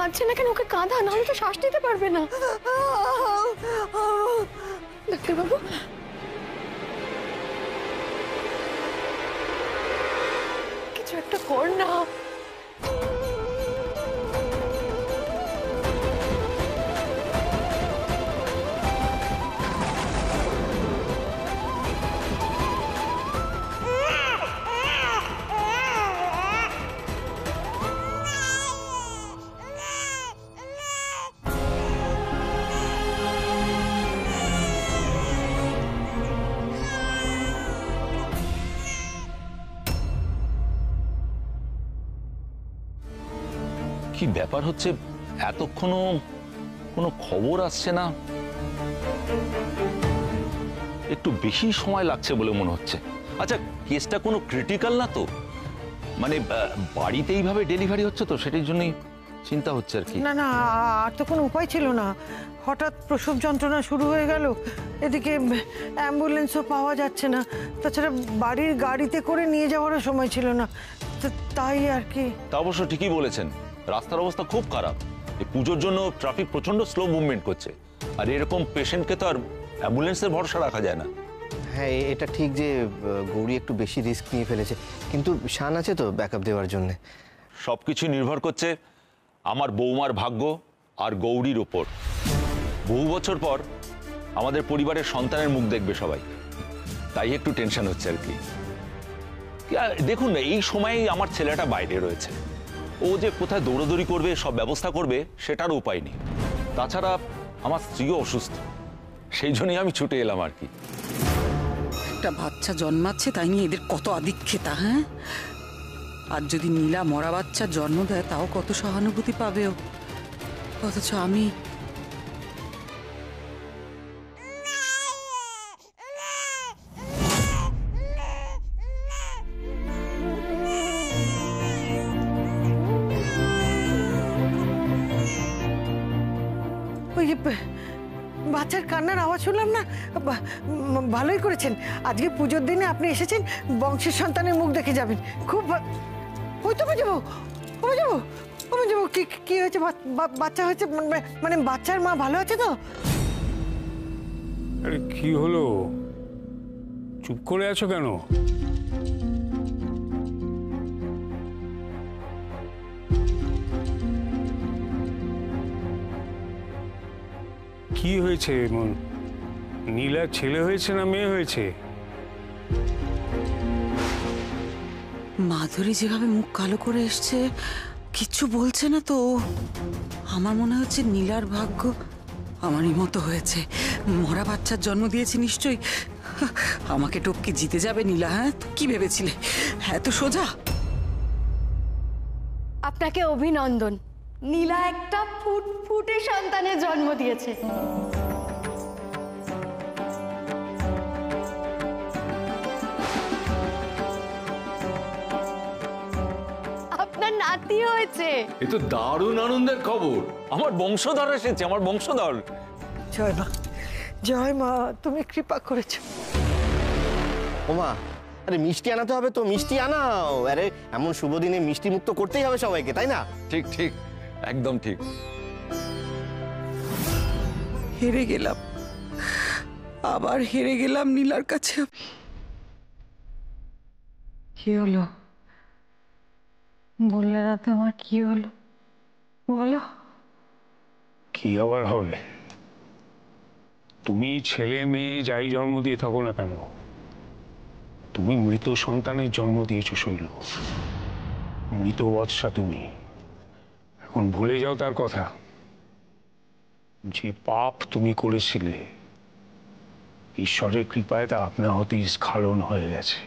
কাঁদছে না কেন? ওকে কাঁদা, নাহলে তো শ্বাস নিতে পারবে না। ডাক্তারবাবু, কিছু একটা কর না। কি ব্যাপার হচ্ছে, এতক্ষণও কোনো খবর আসছে না? একটু বেশি সময় লাগছে বলে মনে হচ্ছে। আচ্ছা, কেসটা কোনো ক্রিটিক্যাল না তো? মানে বাড়িতে এইভাবে ডেলিভারি হচ্ছে তো, সেটার জন্যই চিন্তা হচ্ছে আর কি। না না, আর তো কোনো উপায় ছিল না। হঠাৎ প্রসব যন্ত্রণা শুরু হয়ে গেল, এদিকে অ্যাম্বুলেন্সও পাওয়া যাচ্ছে না, তাছাড়া বাড়ির গাড়িতে করে নিয়ে যাওয়ারও সময় ছিল না, তাই আর কি। তা অবশ্য ঠিকই বলেছেন, রাস্তার অবস্থা খুব খারাপ। এই পুজোর জন্য ট্রাফিক প্রচন্ড স্লো মুভমেন্ট করছে, আর এরকম পেশেন্টকে তো আর অ্যাম্বুলেন্সের ভরসা রাখা যায় না। হ্যাঁ, এটা ঠিক যে গৌরী একটু বেশি রিস্ক নিয়ে ফেলেছে, কিন্তু শান আছে তো ব্যাকআপ দেওয়ার জন্য। সবকিছু নির্ভর করছে আমার বৌমার ভাগ্য আর গৌরীর ওপর। বহু বছর পর আমাদের পরিবারের সন্তানের মুখ দেখবে সবাই, তাই একটু টেনশন হচ্ছে আর কি। দেখুন না, এই সময়ে আমার ছেলেটা বাইরে রয়েছে, ও যে কোথায় দৌড়াদৌড়ি করবে, সব ব্যবস্থা করবে, সেটার উপায় নেই। তাছাড়া আমার স্ত্রীও অসুস্থ, সেই জন্যই আমি ছুটে এলাম আর কি। একটা বাচ্চা জন্মাচ্ছে, তাই নিয়ে এদের কত আদিক্ষেতা। হ্যাঁ, আর যদি নীলা মরা বাচ্চার জন্ম দেয়, তাও কত সহানুভূতি পাবেও। অথচ আমি ওই বাচ্চার কান্নার আওয়াজ শুনলাম না, ভালোই করেছেন। আজকে পুজোর দিনে আপনি এসেছেন, বংশের সন্তানের মুখ দেখে যাবেন। খুব ওই তো যাবো, যাবো, যাবো। কি হয়েছে? বাচ্চা হয়েছে মানে বাচ্চার মা ভালো আছে তো? আরে কি হলো, চুপ করে আছো কেন? কি হয়েছে? নীলার ছেলে হয়েছে না মেয়ে হয়েছে? মাধুরী যেভাবে মুখ কালো করে এসছে, কিচ্ছু বলছে না তো। আমার মনে হচ্ছে নীলার ভাগ্য আমারই মতো হয়েছে, মরা বাচ্চার জন্ম দিয়েছে নিশ্চয়ই। আমাকে টপকে জিতে যাবে নীলা? হ্যাঁ, কি ভেবেছিলে এত সোজা? আপনাকে অভিনন্দন, নীলা একটা ফুটফুটে সন্তানের জন্ম দিয়েছে। আপনার নাতি হয়েছে। এ তো দারুণ আনন্দের খবর, আমার বংশধর এসেছে, আমার বংশধর। জয় মা, জয় মা, তুমি কৃপা করেছো। ও মা, আরে মিষ্টি আনাতে হবে তো, মিষ্টি আনাও। আরে এমন শুভ দিনে মিষ্টি মুক্ত করতেই হবে সবাইকে, তাই না? ঠিক ঠিক, একদম ঠিক। হেরে গেলাম, আবার হেরে গেলাম নীলার কাছে। কি হলো বললে না তো? আমার কি হলো বলো। কি আবার হবে? তুমি ছেলে মেয়ে যাই জন্ম দিয়ে থাকো না কেন, তুমি মৃত সন্তানের জন্ম দিয়েছো শৈল। মৃত বৎসা তুমি। এখন ভুলে যাও তার কথা। যে পাপ তুমি করেছিলে, ঈশ্বরের কৃপায় তা আপনা হতেই স্খলন হয়ে গেছে।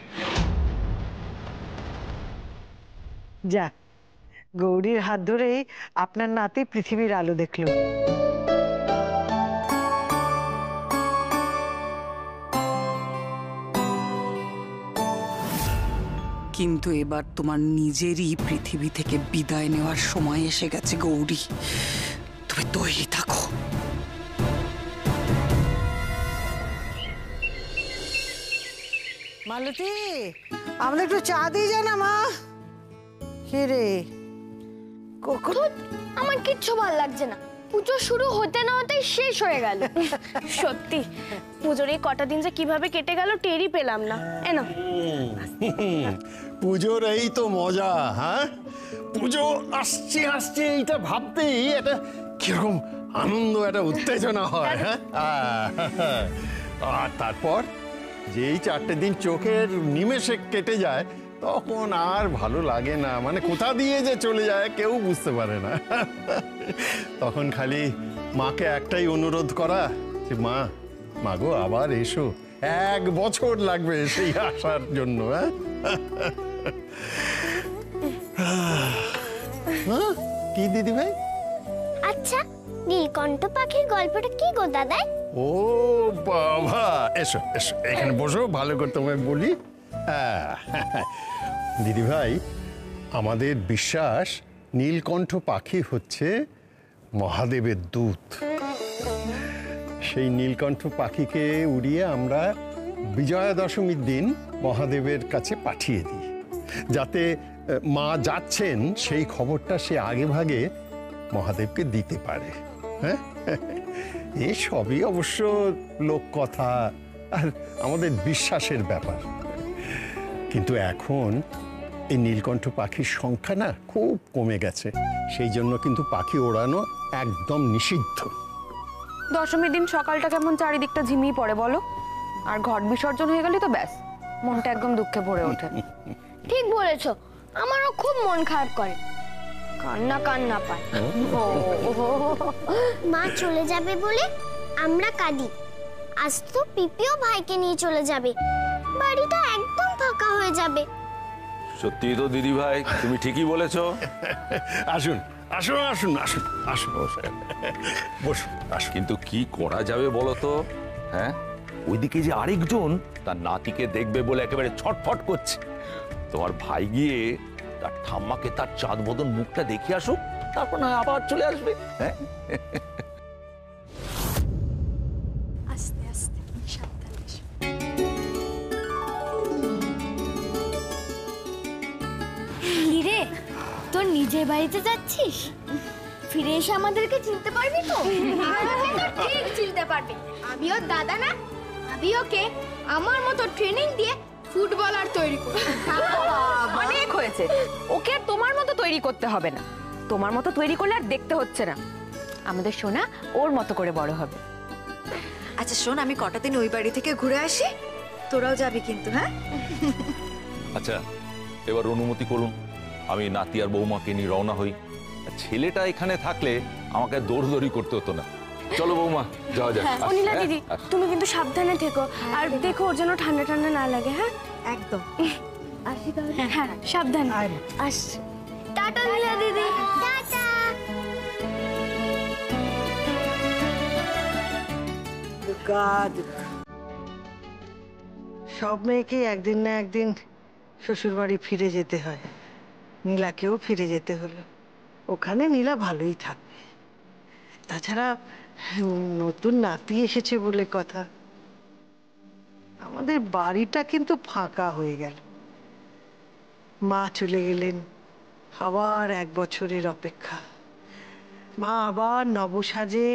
যাক, গৌরীর হাত ধরেই আপনার নাতি পৃথিবীর আলো দেখলো। কিন্তু এবার তোমার নিজেরই পৃথিবী থেকে বিদায় নেওয়ার সময় এসে গেছে গৌরী, তুমি তৈরি থাকো। মালতী, আমাদের একটু চা দিয়ে যা না মা। কে রে? আমার কিচ্ছু ভালো লাগছে না, পুজো শুরু হতে না হতেই শেষ হয়ে গেল। সত্যি পুজোর এই কটা দিন যে কিভাবে কেটে গেল টেরই পেলাম না। এনো পুজোর এই তো মজা। হ্যাঁ, পুজো আসছে আসছে এইটা ভাবতেই একটা কিরকম আনন্দ, একটা উত্তেজনা হয়। হ্যাঁ, আর তারপর যেই 4টে দিন চোখের নিমেষে কেটে যায় তখন আর ভালো লাগে না, মানে কোথা দিয়ে যে চলে যায় কেউ বুঝতে পারে না। তখন খালি মাকে একটাই অনুরোধ করা যে মা, মাগো আবার এসো, 1 বছর লাগবে সেই আসার জন্য। হ্যাঁ, কি দিদি ভাই? আচ্ছা, নীলকণ্ঠ পাখির গল্পটা কি গো দাদাই? ও বাবা, এসো এসো, এখানে বসো, ভালো করে তোমায় বলি। দিদি ভাই, আমাদের বিশ্বাস নীলকণ্ঠ পাখি হচ্ছে মহাদেবের দূত। সেই নীলকণ্ঠ পাখিকে উড়িয়ে আমরা বিজয়া দশমীর দিন মহাদেবের কাছে পাঠিয়ে দিই, যাতে মা যাচ্ছেন সেই খবরটা সে আগে ভাগে মহাদেবকে দিতে পারে। হ্যাঁ, এই সবই অবশ্য লোককথা আর আমাদের বিশ্বাসের ব্যাপার। কিন্তু এখন এই নীলকণ্ঠ পাখির সংখ্যা না খুব কমে গেছে, সেই জন্য কিন্তু পাখি ওড়ানো একদম নিষিদ্ধ। দশমীর দিন সকালটা কেমন চারিদিকটা ঝিমিয়ে পড়ে বলো, আর ঘট বিসর্জন হয়ে গেলে তো ব্যাস, মনটা একদম দুঃখে ভরে ওঠে। ঠিক বলেছো, আমারও খুব মন খারাপ করে, কান্না কান্না পায়। মা চলে যাবে বলে আমরা কাঁদি। আজ তো পিপিও ভাইকে নিয়ে চলে যাবে, বাড়িটা একদম ফাঁকা হয়ে যাবে। সত্যি তো দিদি ভাই, তুমি ঠিকই বলেছো। আসুন আসুন আসুন আসুন আসুন, বসুন আসুন। কিন্তু কি করা যাবে বলো তো? হ্যাঁ, ওইদিকে যে আরেকজন তার নাতিকে দেখবে বলে একেবারে ছটফট করছে। তোমার ভাই গিয়ে তার ঠাম্মাকে তার চাঁদ বদন মুখটা দেখে আসুক, তারপর না আবার চলে আসবে। হ্যাঁ, আস্তে আস্তে সাবধানে এসো। রে, তোর নিজের বাড়িতে যাচ্ছিস? ফিরে এসে আমাদেরকে চিনতে পারবি তো? আমাকে তো ঠিক চিনতে পারবি, আমি ওর দাদা না। আমি ওকে আমার মতো ট্রেনিং দিয়ে ফুটবলার তৈরি করব। অনেক হয়েছে, ওকে আর তোমার মতো তৈরি করতে হবে না। তোমার মতো তৈরি করলে আর দেখতে হচ্ছে না, আমাদের সোনা ওর মতো করে বড় হবে। আচ্ছা শোন, আমি কটা দিন ওই বাড়ি থেকে ঘুরে আসি, তোরাও যাবি কিন্তু। হ্যাঁ, আচ্ছা এবার অনুমতি করুন, আমি নাতি আর বৌমাকে নিয়ে রওনা হই। ছেলেটা এখানে থাকলে আমাকে দৌড়দৌড়ি করতে হতো না। চলো বৌমা, যাওয়া যাক। অনিলা দিদি, তুমি কিন্তু সাবধানে থেকো, আর দেখো ওর জন্য ঠান্ডা ঠান্ডা না লাগে। হ্যাঁ একদম। আসি তাহলে। হ্যাঁ, সাবধানে আসছি। টাটা অনিলা দিদি। টাটা। সব মেয়েকেই একদিন না একদিন শ্বশুর বাড়ি ফিরে যেতে হয়। নীলাকেও ফিরে যেতে হলো, ওখানে নীলা ভালোই থাকবে। তাছাড়া নতুন নাতি এসেছে বলে কথা, আমাদের বাড়িটা কিন্তু ফাঁকা হয়ে গেল। মা চলে গেলেন, আবার 1 বছরের অপেক্ষা। মা আবার নবসাজে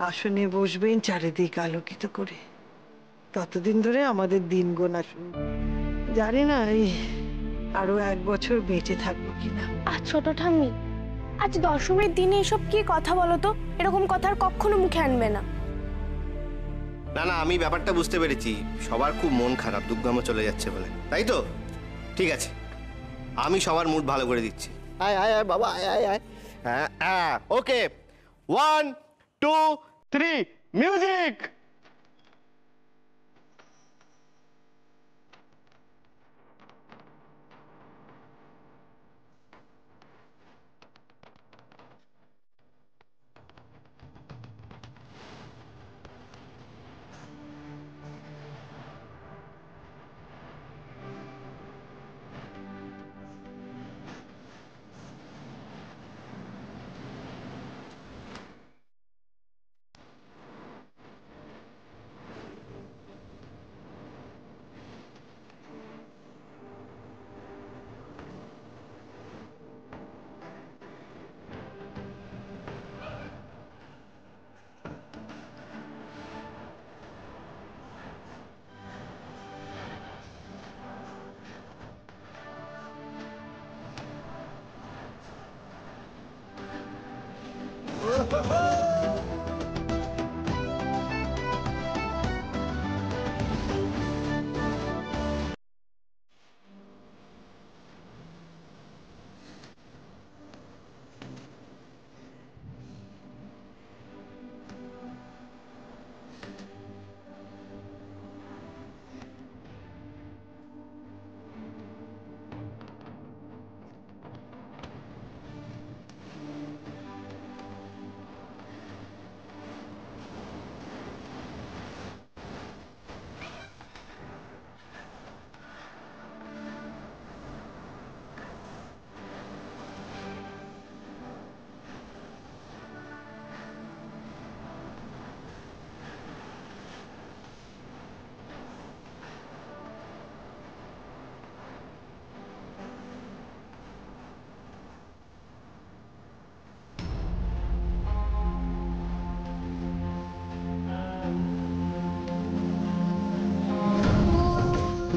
আসনে বসবেন, চারিদিক আলোকিত করে। ততদিন ধরে আমাদের দিন গোনা শুরু। জানি না এই আরো 1 বছর বেঁচে থাকবো কিনা। আর ছোট ঠাম্মি, আজ দশমীর দিনে এসব কি কথা বলো তো? এরকম কথা আর কখনো মুখে আনবে না। না না, আমি ব্যাপারটা বুঝতে পেরেছি, সবার খুব মন খারাপ দুর্গামা চলে যাচ্ছে বলে, তাই তো? ঠিক আছে, আমি সবার মুড ভালো করে দিচ্ছি। আয় আয় আয় বাবা, আয় আয় আয়। হ্যাঁ হ্যাঁ, ওকে, 1 2 3 মিউজিক।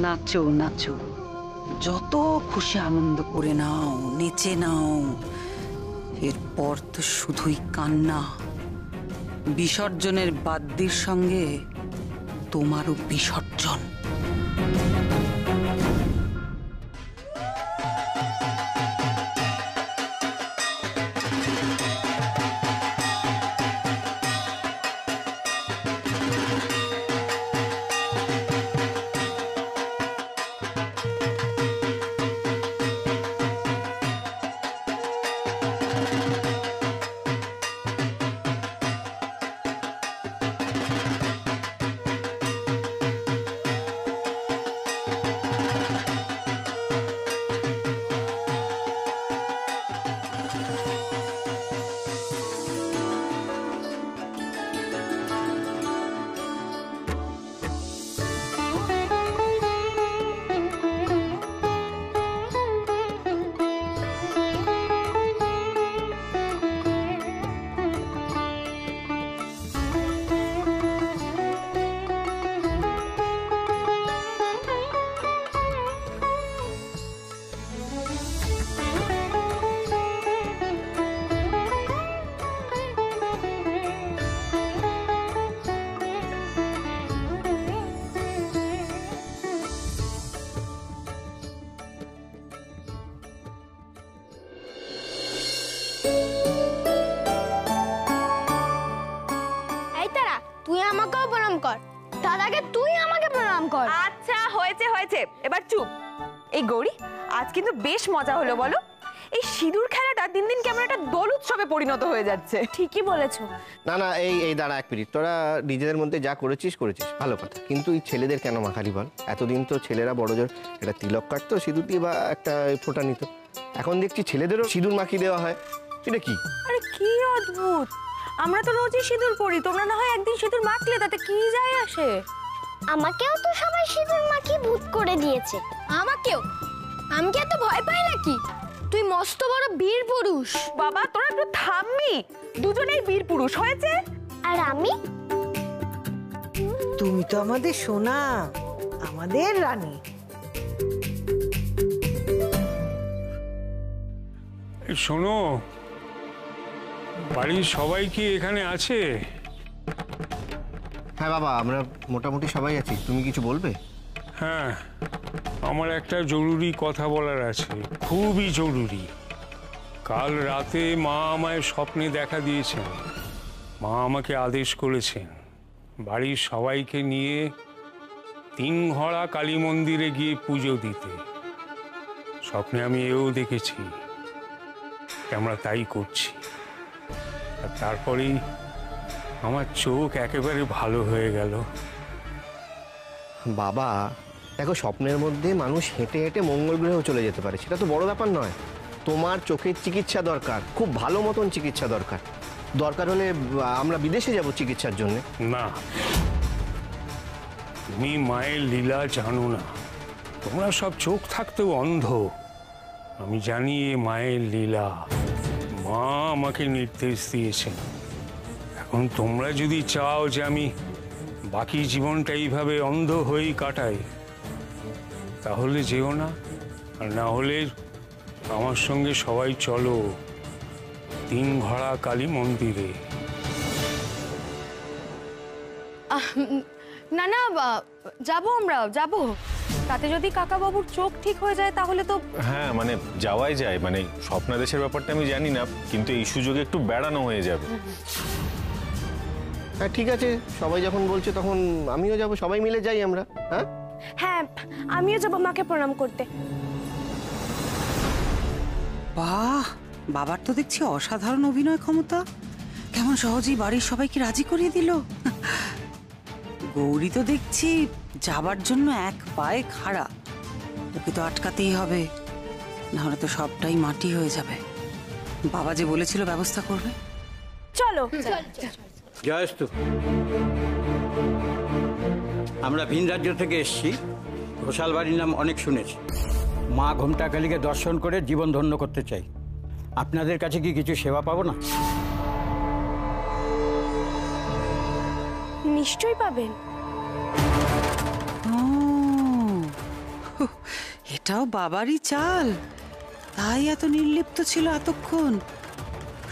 নাচো নাচো, যত খুশি আনন্দ করে নাও, নেচে নাও। এরপর তো শুধুই কান্না। বিসর্জনের বাদ্যির সঙ্গে তোমারও বিসর্জন। দাদাকে তুই আমাকে প্রণাম কর। আচ্ছা হয়েছে হয়েছে, এবার চুপ। এই গৌরী, আজ কিন্তু বেশ মজা হলো বলো। এই সিঁদুর খেলাটা দিন দিন কেমন একটা দোল উৎসবে পরিণত হয়ে যাচ্ছে। ঠিকই বলেছো। না না, এই দাঁড়া এক মিনিট। তোরা নিজেদের মধ্যে যা করেছিস ভালো কথা, কিন্তু এই ছেলেদের কেন মাখালি বল? এতদিন তো ছেলেরা বড় জোর একটা তিলক কাটতো সিঁদুর দিয়ে বা একটা ফোঁটা নিত, এখন দেখছি ছেলেদেরও সিঁদুর মাখিয়ে দেওয়া হয়। এটা কি? আরে কি অদ্ভুত! আমরা তো রোজই সিঁদুর পরি, তোমরা না হয় একদিন সিঁদুর মাখলে তাতে কি যায় আসে? আমাকেও তো সবাই সিঁদুর মাখিয়ে ভূত করে দিয়েছে। আমাকেও? আমি কি এত ভয় পাই নাকি? তুই মস্ত বড় বীর পুরুষ। বাবা তোরা একটু থামবি, দুজনেই বীর পুরুষ হয়েছে। আর আমি? তুমি তো আমাদের সোনা, আমাদের রানী। শোনো, বাড়ির সবাই কি এখানে আছে? হ্যাঁ বাবা, আমরা মোটামুটি সবাই আছি। তুমি কিছু বলবে? হ্যাঁ, আমার একটা জরুরি কথা বলার আছে, খুবই জরুরি। কাল রাতে মা আমায় স্বপ্নে দেখা দিয়েছেন। মা আমাকে আদেশ করেছেন বাড়ির সবাইকে নিয়ে তিনঘড়া কালী মন্দিরে গিয়ে পুজো দিতে। স্বপ্নে আমি এও দেখেছি, আমরা তাই করছি। আর তারপরেই আমার চোখ একেবারে ভালো হয়ে গেল। বাবা দেখো, স্বপ্নের মধ্যে মানুষ হেঁটে হেঁটে মঙ্গল গ্রহেও চলে যেতে পারে, সেটা তো বড় ব্যাপার নয়। তোমার চোখের চিকিৎসা দরকার, খুব ভালো মতন চিকিৎসা দরকার। দরকার হলে আমরা বিদেশে যাব চিকিৎসার জন্য। না, তুমি মায়ের লীলা জানো না। তোমরা সব চোখ থাকতেও অন্ধ। আমি জানি এ মায়ের লীলা। মা আমাকে নির্দেশ দিয়েছেন। এখন তোমরা যদি চাও যে আমি বাকি জীবনটা এইভাবে অন্ধ হয়েই কাটাই, তাহলে যেও না। আর না হলে আমার সঙ্গে সবাই চলো, তিনঘড়া কালী মন্দিরে। না না, যাবো, আমরা যাবো। তাতে যদি কাকাবাবুর চোখ ঠিক হয়ে যায় তাহলে তো। হ্যাঁ মানে যাওয়াই যায়, মানে স্বপ্নাদেশের ব্যাপারটা আমি জানি না, কিন্তু এই সুযোগে একটু বেড়ানো হয়ে যাবে। হ্যাঁ ঠিক আছে, সবাই যখন বলছে তখন আমিও যাব, সবাই মিলে যাই আমরা। হ্যাঁ হ্যাঁ, আমিও যাবো মাকে প্রণাম করতে। বাহ, বাবার তো দেখছি অসাধারণ অভিনয় ক্ষমতা। কেমন সহজেই বাড়ির সবাইকে রাজি করিয়ে দিল। গৌরী তো দেখছি যাবার জন্য এক পায়ে খাড়া। ওকে তো আটকাতেই হবে, নাহলে তো সবটাই মাটি হয়ে যাবে। বাবা যে বলেছিল ব্যবস্থা করবে। চলো। জয়স্তু, আমরা ভিন রাজ্য থেকে এসেছি। ঘোষাল বাড়ির নাম অনেক শুনেছি। মা ঘোমটাকালীকে দর্শন করে জীবন ধন্য করতে চাই। আপনাদের কাছে কি কিছু সেবা পাবো না? নিশ্চয়ই পাবেন। ও, এটাও বাবারই চাল, তাই এত নির্লিপ্ত ছিল এতক্ষণ।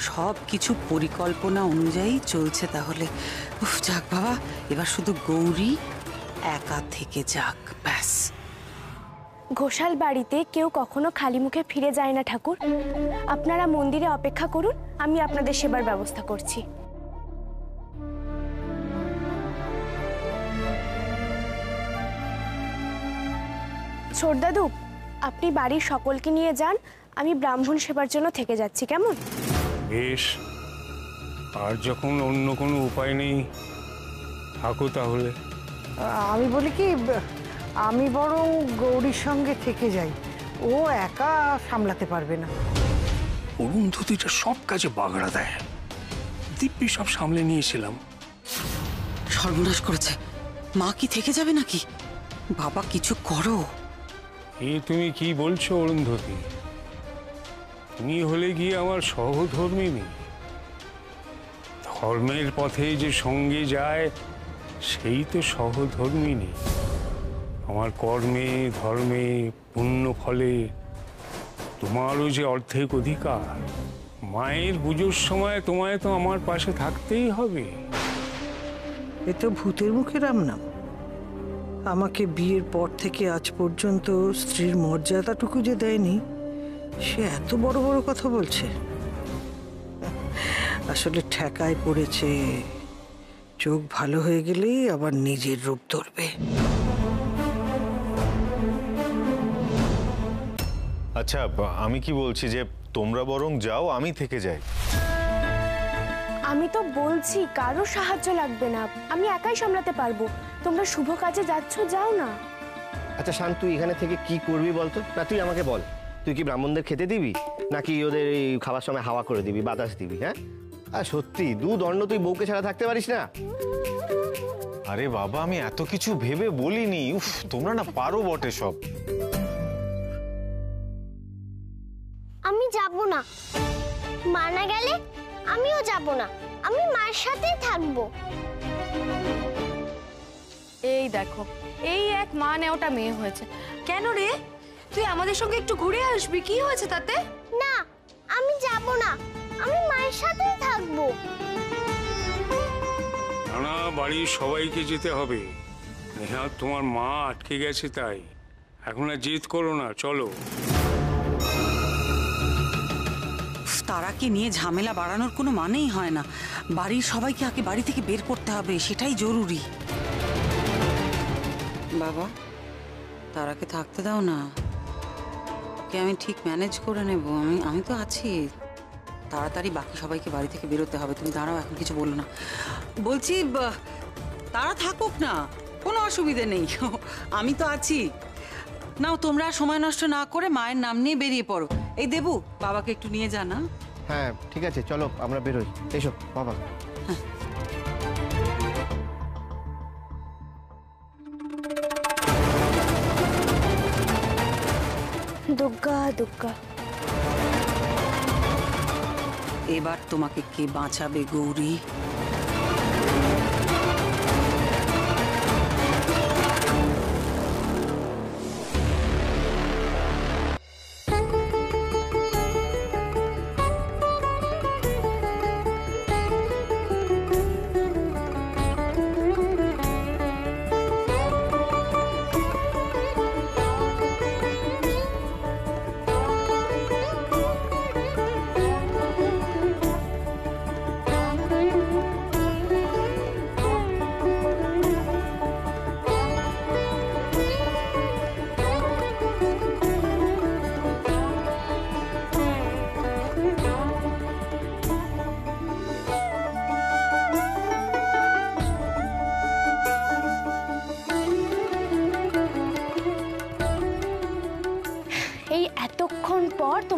সব কিছু পরিকল্পনা অনুযায়ী চলছে তাহলে। উফ, যাক বাবা, এবার শুধু গৌরী একা থেকে যাক, ব্যাস। ঘোষাল বাড়িতে কেউ কখনো খালি মুখে ফিরে যায় না ঠাকুর। আপনারা মন্দিরে অপেক্ষা করুন, আমি আপনাদের সেবার ব্যবস্থা করছি। ছোটদাদু, আপনি বাড়ির সকলকে নিয়ে যান, আমি ব্রাহ্মণ সেবার জন্য থেকে যাচ্ছি, কেমন? বেশ, আর যখন অন্য কোনো উপায় নেই থাকো তাহলে। আমি বলি কি, আমি বরং গৌরীর সঙ্গে থেকে যাই, ও একা সামলাতে পারবে না। অরুন্ধতিটা সব কাজে বাগড়া দেয়, দিব্যি সব সামলে নিয়েছিলাম। সর্বনাশ করেছে, মা কি থেকে যাবে নাকি? বাবা কিছু করো। এ তুমি কি বলছো অরুন্ধতী? তুমি হলে গিয়ে আমার সহধর্মিনী। ধর্মের পথে যে সঙ্গে যায় সেই তো সহধর্মিনী। আমার কর্মে ধর্মে পুণ্য ফলে তোমারও যে অর্ধেক অধিকার। মায়ের পুজোর সময় তোমায় তো আমার পাশে থাকতেই হবে। এ তো ভূতের মুখে রাম নাম। আমাকে বিয়ের পর থেকে আজ পর্যন্ত স্ত্রীর মর্যাদাটুকু যে দেয়নি, সে এত বড় বড় কথা বলছে। আসলে ঠেকায় পড়েছে, চোখ ভালো হয়ে গেলেই আবার নিজের রূপ ধরবে। আচ্ছা, আমি কি বলছি যে তোমরা বরং যাও, আমি থেকে যাই। আমি তো বলছি কারো সাহায্য লাগবে না, আমি একাই সামলাতে পারবো। তোমরা শুভ কাজে যাচ্ছ, যাও না। আচ্ছা শান্ত, তুই এখানে থেকে কি করবি বলতো? না তুই আমাকে বল, তুই কি ব্রাহ্মণদের খেতে দিবি, নাকি ওদের এই খাবার সময় হাওয়া করে দিবি, বাতাস দিবি? হ্যাঁ, আর সত্যি দু দণ্ড তুই বউকে ছাড়া থাকতে পারিস না? আরে বাবা, আমি এত কিছু ভেবে বলিনি। উফ, তোমরা না পারো বটে সব। আমি যাব না। মা না গেলে আমিও যাব না, আমি মার সাথেই থাকবো। এই দেখো, এই এক মা নেওটা মেয়ে হয়েছে। কেন রে, তুই আমাদের সঙ্গে একটু ঘুরে আসবি, কি হয়েছে তাতে? না, আমি যাব না, আমি মায়ের সাথেই থাকবো। না, বাড়ির সবাইকে যেতে হবে। নেহা, তোমার মা আটকে গেছে, তাই এখন আর জেদ করো না, চলো। তারাকে নিয়ে ঝামেলা বাড়ানোর কোনো মানেই হয় না। বাড়ির সবাইকে আগে বাড়ি থেকে বের করতে হবে, সেটাই জরুরি। বাবা, তারাকে থাকতে দাও না, ওকে আমি ঠিক ম্যানেজ করে নেব। আমি তো আছি। তাড়াতাড়ি বাকি সবাইকে বাড়ি থেকে বেরোতে হবে। তুমি দাঁড়াও, এখন কিছু বলো না। বলছি তারা থাকুক না, কোনো অসুবিধে নেই, আমি তো আছি। নাও, তোমরা সময় নষ্ট না করে মায়ের নাম নিয়ে বেরিয়ে পড়ো। এই দেবু, বাবাকে একটু নিয়ে যা না। হ্যাঁ ঠিক আছে, চলো আমরা বেরোই। এসো বাবা। দুর্গা দুর্গা। এবার তোমাকে কে বাঁচাবে গৌরী?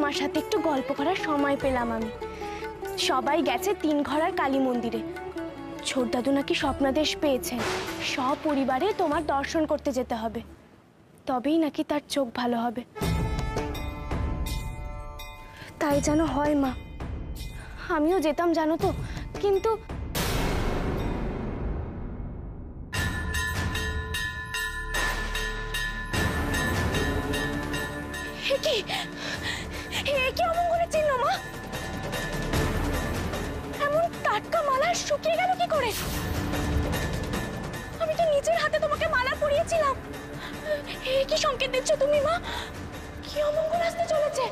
তোমার সাথে একটু গল্প করার সময় পেলাম আমি। সবাই গেছে 3 ঘরার কালী মন্দিরে। ছোট দাদু নাকি স্বপ্নাদেশ পেয়েছেন, সপরিবারে তোমার দর্শন করতে যেতে হবে, তবেই নাকি তার চোখ ভালো হবে। তাই যেন হয় মা, আমিও যেতাম জানো তো, কিন্তু কি অমঙ্গলের চিহ্ন মা? এমন টাটকা মালা শুকিয়ে গেল কি করে? আমি তো নিজের হাতে তোমাকে মালা পরিয়েছিলাম। কি সংকেত দিচ্ছ তুমি মা? কি অমঙ্গল আসতে চলেছে?